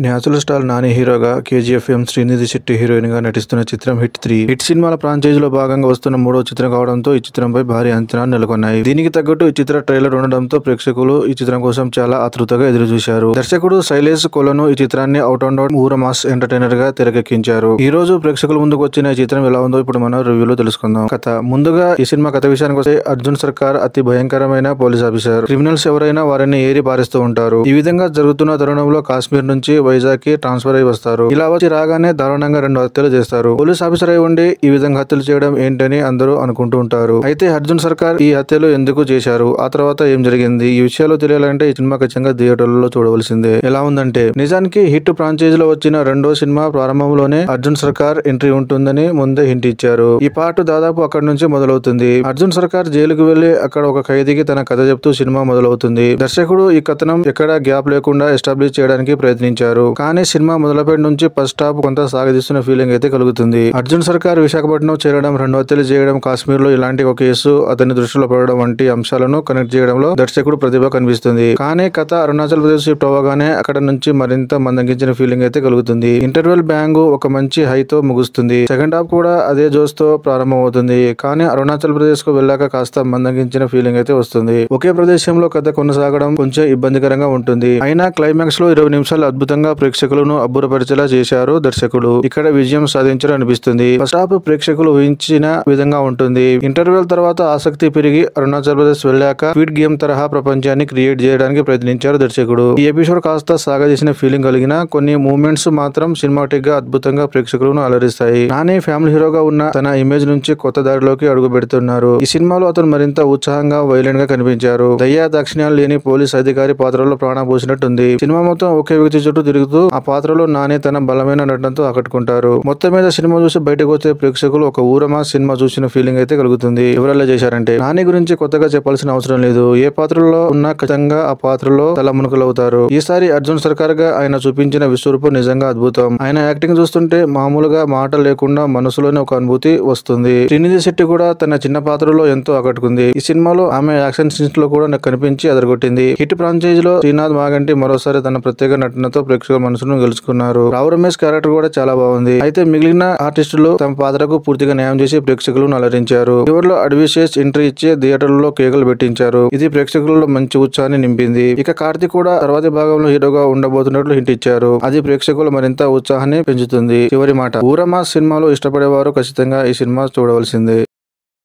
Natural star Nani హీరోగా, KGF ఎం Srinidhi Shetty heroine గా నటిస్తున్న చిత్రం హిట్ 3. హిట్ సినిమాల ఫ్రాంచైజీలో భాగంగా వస్తున్న 3వ చిత్రం కావడంతో ఈ చిత్రంపై భారీ అంచనాలు నెలకొన్నాయి. దీనికి తగ్గట్టు ఈ చిత్ర ట్రైలర్ ఉండడంతో ప్రేక్షకులు ఈ చిత్రం కోసం చాలా ఆతృతగా ఎదురుచూశారు. దర్శకుడు శైలేష్ కొలను ఈ చిత్రాన్ని అవుట్ అండ్ అవుట్ ఊర మాస్ ఎంటర్టైనర్ గా తెరకెక్కించారు. ఈ రోజు ప్రేక్షకుల ముందుకు వచ్చిన ఈ చిత్రం ఎలా ఉందో ఇప్పుడు మనం రివ్యూలో తెలుసుకుందాం. ముందుగా ఈ సినిమా కథ విషయానికి వస్తే, అర్జున్ సర్కార్ అతి భయంకరమైన పోలీస్ ఆఫీసర్. క్రిమినల్స్ ఎవరైనా వారిని ఏరి పారేస్తూ ఉంటారు. ఈ విధంగా జరుగుతున్న తరుణంలో కాశ్మీర్ నుంచి వైజాగ్ కి ట్రాన్స్ఫర్ అయి వస్తారు. ఇలా వచ్చి రాగానే దారుణంగా 2 హత్యలు చేస్తారు. పోలీస్ ఆఫీసర్ అయి ఉండి ఈ విధంగా హత్యలు చేయడం ఏంటని అందరూ అనుకుంటూ ఉంటారు. అయితే అర్జున్ సర్కార్ ఈ హత్యలు ఎందుకు చేశారు, ఆ తర్వాత ఏం జరిగింది, ఈ విషయాలు తెలియాలంటే ఈ సినిమా ఖచ్చితంగా థియేటర్లలో చూడవలసిందే. ఎలా ఉందంటే, నిజానికి హిట్ ఫ్రాంచైజీలో వచ్చిన 2వ సినిమా ప్రారంభంలోనే అర్జున్ సర్కార్ ఎంట్రీ ఉంటుందని ముందే హింట్ ఇచ్చారు. ఈ పార్ట్ దాదాపు అక్కడి నుంచి మొదలవుతుంది. అర్జున్ సర్కార్ జైలుకు వెళ్లి అక్కడ ఒక ఖైదీకి తన కథ చెప్తూ సినిమా మొదలవుతుంది. దర్శకుడు ఈ కథనం ఎక్కడా గ్యాప్ లేకుండా ఎస్టాబ్లిష్ చేయడానికి ప్రయత్నించారు. కానీ సినిమా మొదలపేట నుంచి ఫస్ట్ హాఫ్ కొంత సాగదీస్తున్న ఫీలింగ్ అయితే కలుగుతుంది. అర్జున్ సర్కార్ విశాఖపట్నం చేరడం, 2 హత్యలు చేయడం, కాశ్మీర్ లో ఇలాంటి ఒక కేసు అతని దృష్టిలో పడడం వంటి అంశాలను కనెక్ట్ చేయడంలో దర్శకుడు ప్రతిభ కనిపిస్తుంది. కానీ కథ అరుణాచల్ ప్రదేశ్ షిఫ్ట్ అవ్వగానే అక్కడ నుంచి మరింత మందగించిన ఫీలింగ్ అయితే కలుగుతుంది. ఇంటర్వెల్ బ్యాంగ్ ఒక మంచి హైతో ముగుస్తుంది. సెకండ్ హాఫ్ కూడా అదే జోస్ తో ప్రారంభమవుతుంది. కానీ అరుణాచల్ ప్రదేశ్ కు వెళ్ళాక కాస్త మందగించిన ఫీలింగ్ అయితే వస్తుంది. ఒకే ప్రదేశంలో కథ కొనసాగడం కొంచెం ఇబ్బందికరంగా ఉంటుంది. అయినా క్లైమాక్స్ లో 20 నిమిషాలు అద్భుతంగా ప్రేక్షకులను అబ్బురపరిచేలా చేశారు దర్శకుడు. ఇక్కడ విజయం సాధించడం అనిపిస్తుంది. ఫస్ట్ హాఫ్ ప్రేక్షకులు ఊహించిన విధంగా ఉంటుంది. ఇంటర్వెల్ తర్వాత ఆసక్తి పెరిగి అరుణాచల్ ప్రదేశ్ వెళ్ళాక స్క్విడ్ గేమ్ తరహా ప్రపంచాన్ని క్రియేట్ చేయడానికి ప్రయత్నించారు దర్శకుడు. ఈ ఎపిసోడ్ కాస్త సాగదీసిన ఫీలింగ్ కలిగిన కొన్ని మూమెంట్స్ మాత్రం సినిమాటిక్ గా అద్భుతంగా ప్రేక్షకులను అలరిస్తాయి. నాని ఫ్యామిలీ హీరోగా ఉన్న తన ఇమేజ్ నుంచి కొత్త దారిలోకి అడుగు పెడుతున్నారు. ఈ సినిమాలో అతను మరింత ఉత్సాహంగా, వైలెంట్ గా కనిపించారు. దయ్యా దాక్షిణ్యాలు లేని పోలీస్ అధికారి పాత్రలో ప్రాణం పోసినట్టుంది. సినిమా మొత్తం ఒకే వ్యక్తి చుట్టూ తిరుగుతూ ఆ పాత్రలో నాని తన బలమైన నటనతో ఆకట్టుకుంటారు. మొత్తం మీద సినిమా చూసి బయటకు వచ్చే ప్రేక్షకులు ఒక ఊరమా సినిమా చూసిన ఫీలింగ్ అయితే కలుగుతుంది. ఎవరెలా చేశారంటే, నాని గురించి కొత్తగా చెప్పాల్సిన అవసరం లేదు. ఏ పాత్రలో ఉన్నా ఖచ్చితంగా ఆ పాత్రలో తలమునకలవుతారు. ఈసారి అర్జున్ సర్కార్ గా ఆయన చూపించిన విశ్వరూపం నిజంగా అద్భుతం. ఆయన యాక్టింగ్ చూస్తుంటే మామూలుగా మాటలు లేకుండా మనసులోనే ఒక అనుభూతి వస్తుంది. శ్రీనిధి శెట్టి కూడా తన చిన్న పాత్రలో ఎంతో ఆకట్టుకుంది. ఈ సినిమాలో ఆమె యాక్షన్ సీన్స్ లో కూడా నాకు కనిపించి అదరగొట్టింది. హిట్ ఫ్రాంచైజీలో శ్రీనాథ్ మాగంటి మరోసారి తన ప్రత్యేక నటనతో ప్రేక్షకుల మనసును గెలుచుకున్నారు. రావు రమేష్ క్యారెక్టర్ కూడా చాలా బాగుంది. అయితే మిగిలిన ఆర్టిస్టులు తమ పాత్రకు పూర్తిగా న్యాయం చేసి ప్రేక్షకులను అలరించారు. చివరిలో అడ్విషేష్ ఎంట్రీ ఇచ్చి థియేటర్లలో కేకలు పెట్టించారు. ఇది ప్రేక్షకులలో మంచి ఉత్సాహాన్ని నింపింది. ఇక కార్తీక్ కూడా తర్వాతి భాగంలో హీరోగా ఉండబోతున్నట్లు హింట్ ఇచ్చారు. అది ప్రేక్షకులు మరింత ఉత్సాహాన్ని పెంచుతుంది. చివరి మాట, ఊరమా సినిమాలో ఇష్టపడేవారు ఖచ్చితంగా ఈ సినిమా చూడవలసిందే.